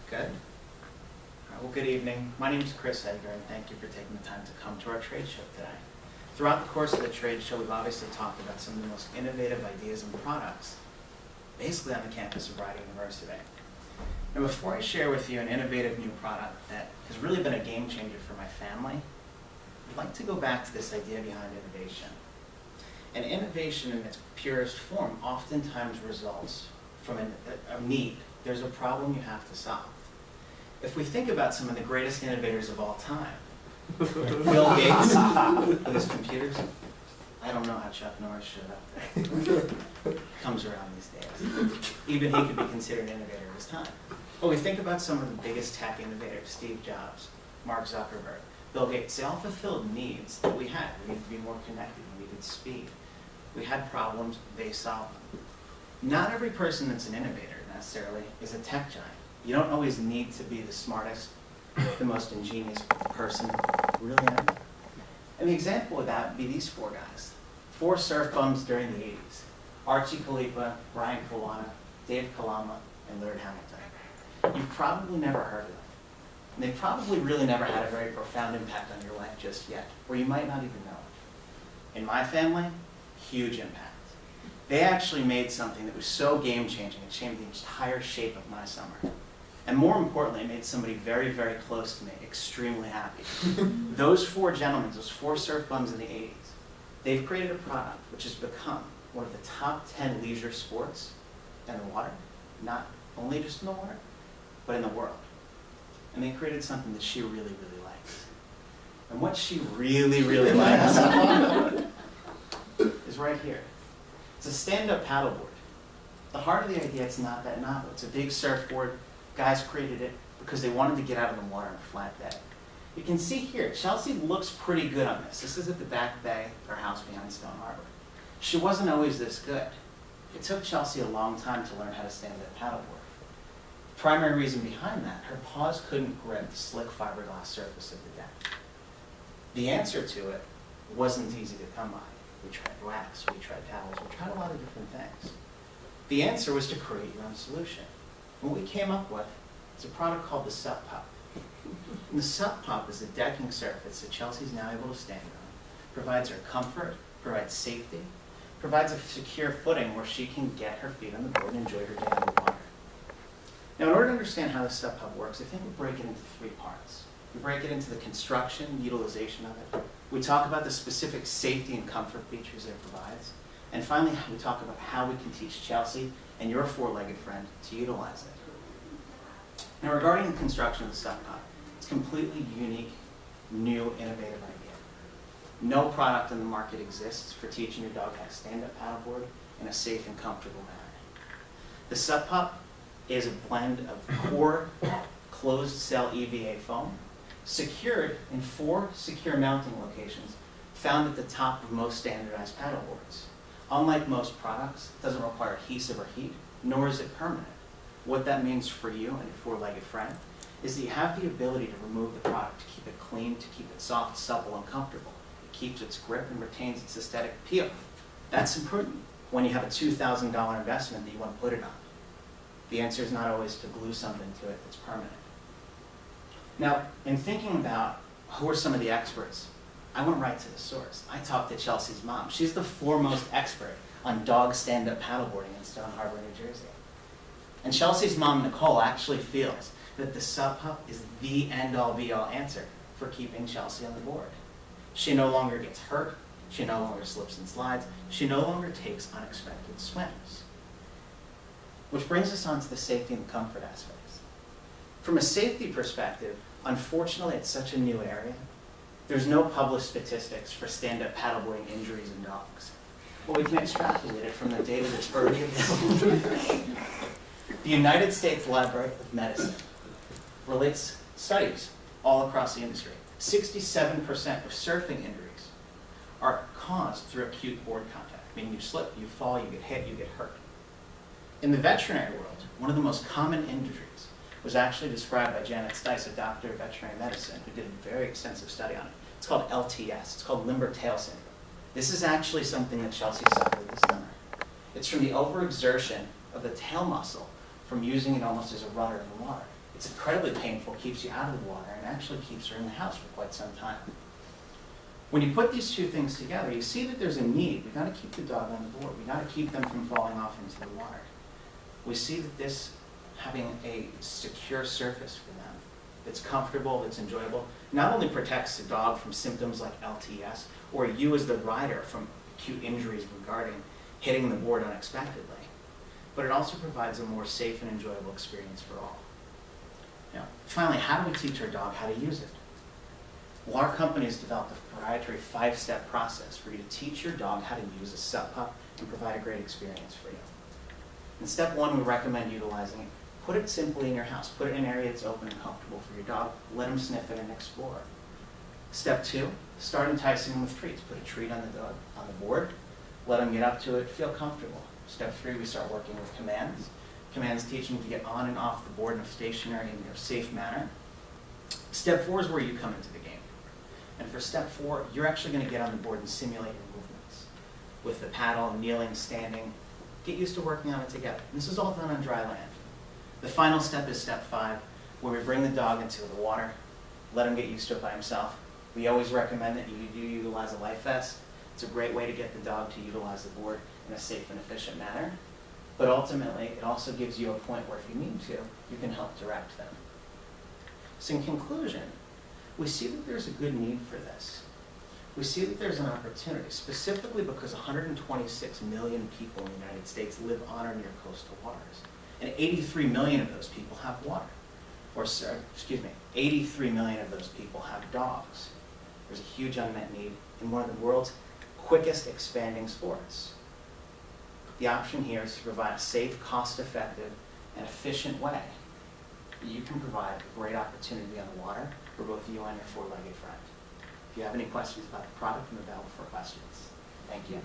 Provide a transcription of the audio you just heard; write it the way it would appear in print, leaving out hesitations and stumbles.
Good. All right, well, good evening. My name is Chris Edgar, and thank you for taking the time to come to our trade show today. Throughout the course of the trade show, we've obviously talked about some of the most innovative ideas and products, basically on the campus of Rider University. And before I share with you an innovative new product that has really been a game changer for my family, I'd like to go back to this idea behind innovation. And innovation in its purest form oftentimes results from a need. There's a problem you have to solve. If we think about some of the greatest innovators of all time, Bill Gates with his computers. I don't know how Chuck Norris showed up there. Comes around these days. Even he could be considered an innovator of his time. But we think about some of the biggest tech innovators, Steve Jobs, Mark Zuckerberg, Bill Gates. They all fulfilled needs that we had. We needed to be more connected. We needed speed. We had problems. They solved them. Not every person that's an innovator necessarily is a tech giant. You don't always need to be the smartest, the most ingenious person, really ever. And the example of that would be these four guys. Four surf bums during the 80s. Archie Khalipa, Brian Kawana, Dave Kalama, and Laird Hamilton. You've probably never heard of them. And they've probably really never had a very profound impact on your life just yet, or you might not even know it. In my family, huge impact. They actually made something that was so game-changing, it changed the entire shape of my summer. And more importantly, it made somebody very, very close to me extremely happy. Those four gentlemen, those four surf bums in the 80s, they've created a product which has become one of the top 10 leisure sports in the water, not only just in the water, but in the world. And they created something that she really, really likes. And what she really, really likes is right here. It's a stand-up paddleboard. The heart of the idea, it's not that novel. It's a big surfboard. Guys created it because they wanted to get out of the water on a flat day. You can see here, Chelsea looks pretty good on this. This is at the back bay, her house behind Stone Harbor. She wasn't always this good. It took Chelsea a long time to learn how to stand that paddleboard. The primary reason behind that, her paws couldn't grip the slick fiberglass surface of the deck. The answer to it wasn't easy to come by. We tried wax, we tried towels, we tried a lot of different things. The answer was to create your own solution. What we came up with is a product called the Sup Pup. And the Sup Pup is a decking surface that Chelsea's now able to stand on, provides her comfort, provides safety, provides a secure footing where she can get her feet on the board and enjoy her day on the water. Now, in order to understand how the Sup Pup works, I think we break it into three parts. We break it into the construction, utilization of it. We talk about the specific safety and comfort features it provides. And finally, we talk about how we can teach Chelsea and your four-legged friend to utilize it. Now, regarding the construction of the Sup Pup, it's a completely unique, new, innovative idea. No product in the market exists for teaching your dog how to stand up paddleboard in a safe and comfortable manner. The Sup Pup is a blend of core closed-cell EVA foam, secured in 4 secure mounting locations found at the top of most standardized paddleboards. Unlike most products, it doesn't require adhesive or heat, nor is it permanent. What that means for you and your four-legged friend is that you have the ability to remove the product, to keep it clean, to keep it soft, supple, and comfortable. It keeps its grip and retains its aesthetic appeal. That's important when you have a $2,000 investment that you want to put it on. The answer is not always to glue something to it that's permanent. Now, in thinking about who are some of the experts, I went right to the source. I talked to Chelsea's mom. She's the foremost expert on dog stand-up paddleboarding in Stone Harbor, New Jersey. And Chelsea's mom, Nicole, actually feels that the Sup Pup is the end-all, be-all answer for keeping Chelsea on the board. She no longer gets hurt. She no longer slips and slides. She no longer takes unexpected swims. Which brings us on to the safety and comfort aspects. From a safety perspective, unfortunately, it's such a new area. There's no published statistics for stand-up paddleboarding injuries in dogs. But we can extrapolate it from the data that's already available. The United States Library of Medicine relates studies all across the industry. 67% of surfing injuries are caused through acute board contact, meaning you slip, you fall, you get hit, you get hurt. In the veterinary world, one of the most common injuries was actually described by Janet Stice, a doctor of veterinary medicine, who did a very extensive study on it. It's called LTS. It's called limber tail syndrome. This is actually something that Chelsea suffered this summer. It's from the overexertion of the tail muscle from using it almost as a rudder in the water. It's incredibly painful, keeps you out of the water, and actually keeps her in the house for quite some time. When you put these two things together, you see that there's a need. We've got to keep the dog on the board. We've got to keep them from falling off into the water. We see that this having a secure surface for them that's comfortable, that's enjoyable, not only protects the dog from symptoms like LTS, or you as the rider from acute injuries regarding hitting the board unexpectedly, but it also provides a more safe and enjoyable experience for all. Now, finally, how do we teach our dog how to use it? Well, our company has developed a proprietary 5-step process for you to teach your dog how to use a Sup Pup and provide a great experience for you. In step 1, we recommend utilizing it. Put it simply in your house. Put it in an area that's open and comfortable for your dog. Let him sniff it and explore. Step 2, start enticing him with treats. Put a treat on the board. Let him get up to it, feel comfortable. Step 3, we start working with commands. Commands teach him to get on and off the board in a stationary and safe manner. Step 4 is where you come into the game. And for step 4, you're actually going to get on the board and simulate your movements. With the paddle, kneeling, standing, get used to working on it together. This is all done on dry land. The final step is step 5, where we bring the dog into the water, let him get used to it by himself. We always recommend that you do utilize a life vest. It's a great way to get the dog to utilize the board in a safe and efficient manner. But ultimately, it also gives you a point where if you need to, you can help direct them. So in conclusion, we see that there's a good need for this. We see that there's an opportunity, specifically because 126 million people in the United States live on or near coastal waters. And 83 million of those people have water. Or, 83 million of those people have dogs. There's a huge unmet need in one of the world's quickest expanding sports. The option here is to provide a safe, cost-effective, and efficient way that you can provide a great opportunity on the water for both you and your four-legged friend. If you have any questions about the product, I'm available for questions. Thank you.